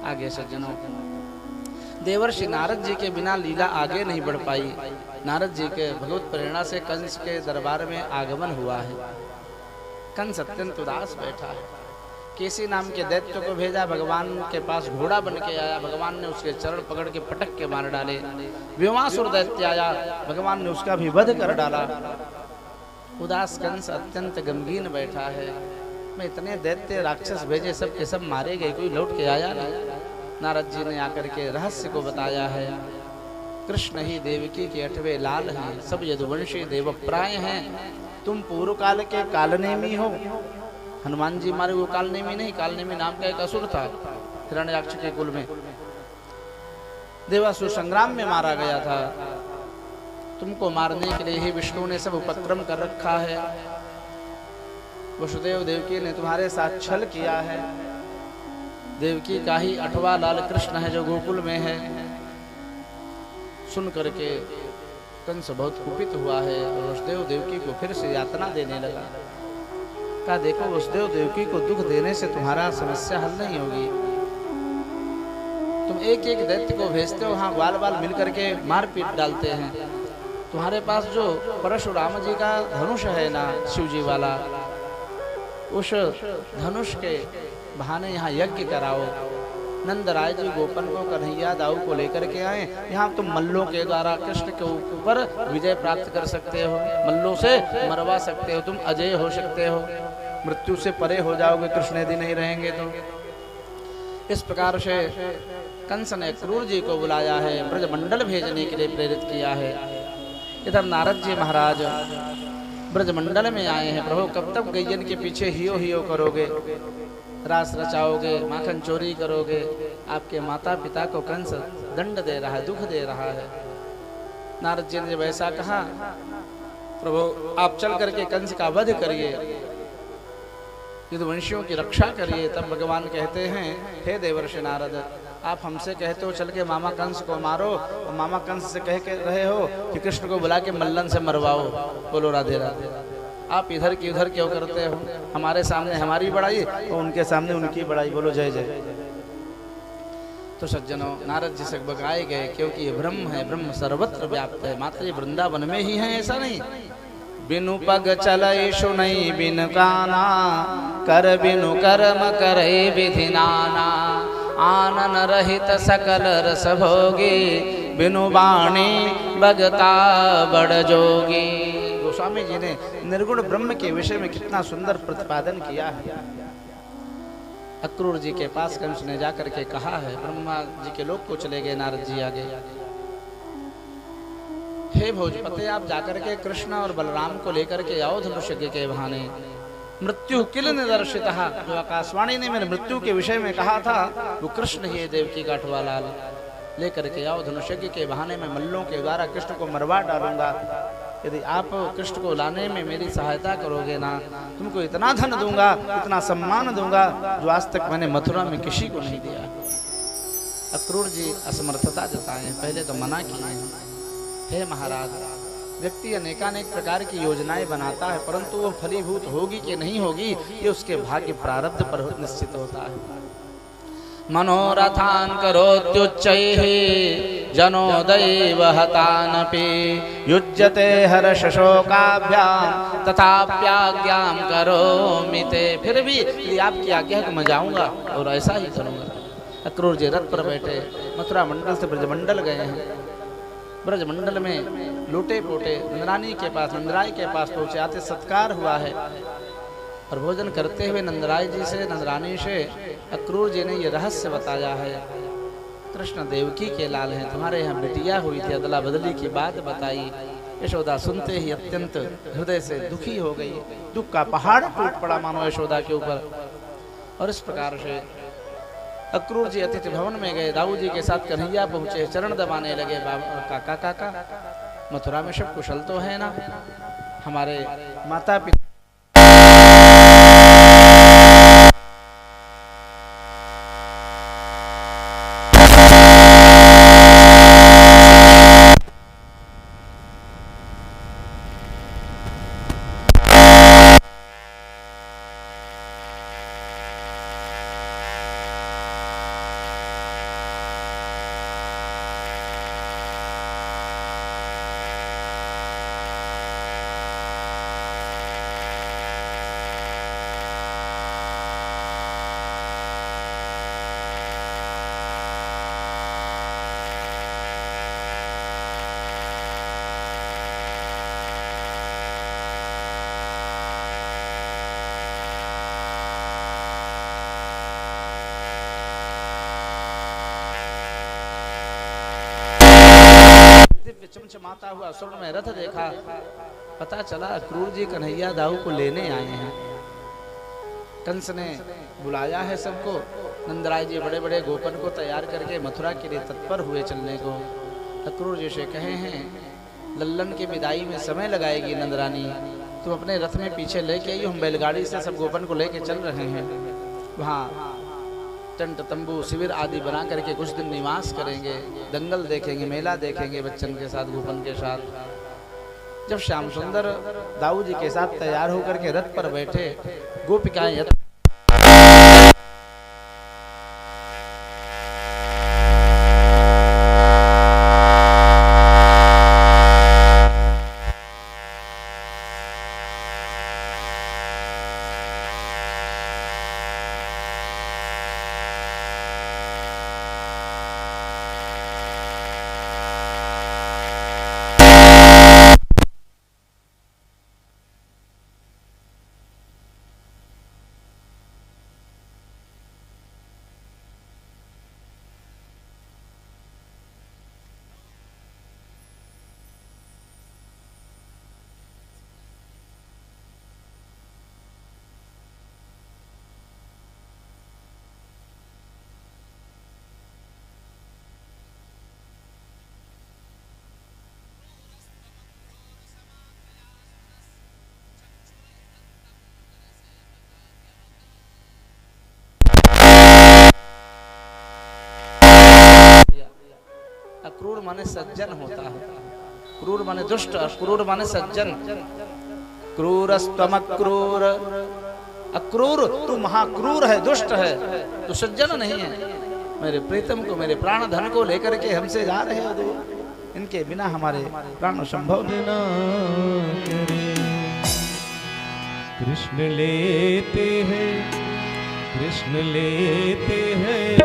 आगे सज्जनों, देवर्षि नारद जी के बिना लीला आगे नहीं बढ़ पाई। नारद जी के भगवत प्रेरणा से कंस के दरबार में आगमन हुआ है। कंस अत्यंत उदास बैठा है। केसी नाम के दैत्य को भेजा, भगवान के पास घोड़ा बन के आया। भगवान ने उसके चरण पकड़ के पटक के मार डाले। व्योमासुर दैत्य आया, भगवान ने उसका भी वध कर डाला। उदास कंस अत्यंत गमगीन बैठा है। मैं इतने दैत्य राक्षस भेजे, सब के सब मारे गए, कोई लौट के आया नहीं। नारद जी ने आकर के रहस्य को बताया है। कृष्ण ही देवकी के 8वें लाल हैं, सब यदुवंशी देवप्राय हैं। तुम पूर्व काल के कालनेमी हो। हनुमान जी मारे वो कालनेमी नहीं, कालनेमी नाम का एक असुर था हिरण्याक्ष के कुल में, देवासुर संग्राम में मारा गया था। तुमको मारने के लिए ही विष्णु ने सब उपक्रम कर रखा है। वसुदेव देवकी ने तुम्हारे साथ छल किया है। देवकी का ही 8वां लाल कृष्ण है जो गोकुल में है। सुन करके कंस बहुत कुपित हुआ है और वसुदेव देवकी को फिर से यातना देने लगा। कहा देखो, वसुदेव देवकी को दुख देने से तुम्हारा समस्या हल नहीं होगी। तुम एक एक दैत्य को भेजते हो, वहाँ बाल बाल मिल करके मार पीट डालते हैं। तुम्हारे पास जो परशुराम जी का धनुष है ना, शिव जी वाला, उस धनुष के बहाने यहाँ यज्ञ कराओ। नंदराय जी गोपन को, कन्हैया दाऊ को लेकर के आए। यहाँ तुम मल्लों के द्वारा कृष्ण के ऊपर विजय प्राप्त कर सकते हो, मल्लों से मरवा सकते हो, तुम अजय हो सकते हो, मृत्यु से परे हो जाओगे कृष्ण यदि नहीं रहेंगे तो। इस प्रकार से कंस ने क्रूर जी को बुलाया है, ब्रजमंडल भेजने के लिए प्रेरित किया है। इधर नारद जी महाराज ब्रजमंडल में आए हैं। प्रभु कब तक गैयन के पीछे हियो हियो करोगे, रास रचाओगे, माखन चोरी करोगे। आपके माता पिता को कंस दंड दे रहा है, दुख दे रहा है। नारद जी ने जब ऐसा कहा, प्रभु आप चल करके कंस का वध करिए, यदुवंशियों की रक्षा करिए। तब भगवान कहते हैं, हे देवर्षि नारद, आप हमसे कहते हो चल के मामा कंस को मारो, और मामा कंस से कह के रहे हो कि कृष्ण को बुला के मल्लन से मरवाओ। बोलो राधे राधे। आप इधर की उधर क्यों करते हो? हमारे सामने हमारी बड़ाई और उनके सामने उनकी बड़ाई। बोलो जय जय। तो सज्जनों, नारद जी से बगाए गए, क्योंकि ये ब्रह्म है, ब्रह्म सर्वत्र व्याप्त है, मात्र ये वृंदावन में ही है ऐसा नहीं। बिनु पग चलई सुनई बिन काना, कर बिनु कर्म करे विधि नाना। आनन रहित सकल रस भोगी, बिनु वाणी बगता बड़ जोगी। गोस्वामी जी ने निर्गुण ब्रह्म के विषय में कितना सुंदर प्रतिपादन किया है। अक्रूर जी के पास कंस ने जाकर के कहा है, ब्रह्मा जी के लोग को चले गए, नारद जी आगे, हे भोजपते आप जाकर के कृष्ण और बलराम को लेकर के आओ धनुष यज्ञ के बहाने। मृत्यु किल निदर्शित, जो आकाशवाणी ने मेरे मृत्यु के विषय में कहा था वो कृष्ण ही है, देवकी का 8वां लाल। लेकर के आओ धनुष यज्ञ के बहाने में मल्लों के द्वारा कृष्ण को मरवा डालूंगा। यदि आप कृष्ण को लाने में मेरी सहायता करोगे ना, तुमको इतना धन दूंगा, इतना सम्मान दूंगा जो आज तक मैंने मथुरा में किसी को नहीं दिया। अक्रूर जी असमर्थता जताए, पहले तो मना किए हैं। हे महाराज, व्यक्ति अनेकानेक प्रकार की योजनाएं बनाता है, परंतु वो फलीभूत होगी कि नहीं होगी ये उसके भाग्य प्रारब्ध पर निश्चित होता है। मनोरथान करोत्युच्चैः जनो दैव हतानपि, युज्यते हर्ष शोकाभ्याम तथाप्याज्ञां करोमि ते। फिर भी आपकी आज्ञा है तो मैं जाऊंगा और ऐसा ही करूंगा। अक्रूर जी रथ पर बैठे मथुरा मंडल से ब्रजमंडल गए हैं। ब्रजमंडल में लूटे पोटे नंदरानी के पास, नंदराय के पास पहुंचे। आते सत्कार हुआ है और भोजन करते हुए नंदराय जी से, नंदरानी से अक्रूर जी ने ये रहस्य बताया है। कृष्ण देवकी के लाल हैं, तुम्हारे यहाँ बिटिया हुई थी, अदला बदली की बात बताई। यशोदा सुनते ही अत्यंत हृदय से दुखी हो गई, दुख का पहाड़ टूट पड़ा मानो यशोदा के ऊपर। और इस प्रकार से अक्रूर जी अतिथि भवन में गए, दाऊ जी के साथ कन्हैया पहुंचे, चरण दबाने लगे। काका काका, मथुरा में सब कुशल तो है ना? हमारे माता पिता दिव्य चमचमाता हुआ स्वर्ण में रथ देखा, पता चला अक्रूर जी कन्हैया दाऊ को लेने आए हैं। कंस ने बुलाया है सबको। नंदराय जी बड़े बड़े गोपन को तैयार करके मथुरा के लिए तत्पर हुए चलने को। अक्रूर जी से कहे हैं लल्लन की विदाई में समय लगाएगी नंदरानी, तुम अपने रथ में पीछे लेके आई, हम बैलगाड़ी से सब गोपन को लेके चल रहे हैं। वहाँ टेंट तंबू शिविर आदि बना करके कुछ दिन निवास करेंगे, दंगल देखेंगे, मेला देखेंगे बच्चन के साथ, गोपन के साथ। जब श्याम सुंदर दाऊ जी के साथ तैयार होकर के रथ पर बैठे, गोपिकाएं अक्रूर माने सज्जन होता है, क्रूर माने दुष्ट, अक्रूर माने सज्जन। क्रूरस्त्वमक्रूर, अक्रूर तू महाक्रूर है, दुष्ट है, तू सज्जन नहीं है। मेरे प्रीतम को, मेरे प्राण धन को लेकर के हमसे जा रहे हो दूर, इनके बिना हमारे प्राण संभव ना करे। कृष्ण लेते हैं, कृष्ण लेते हैं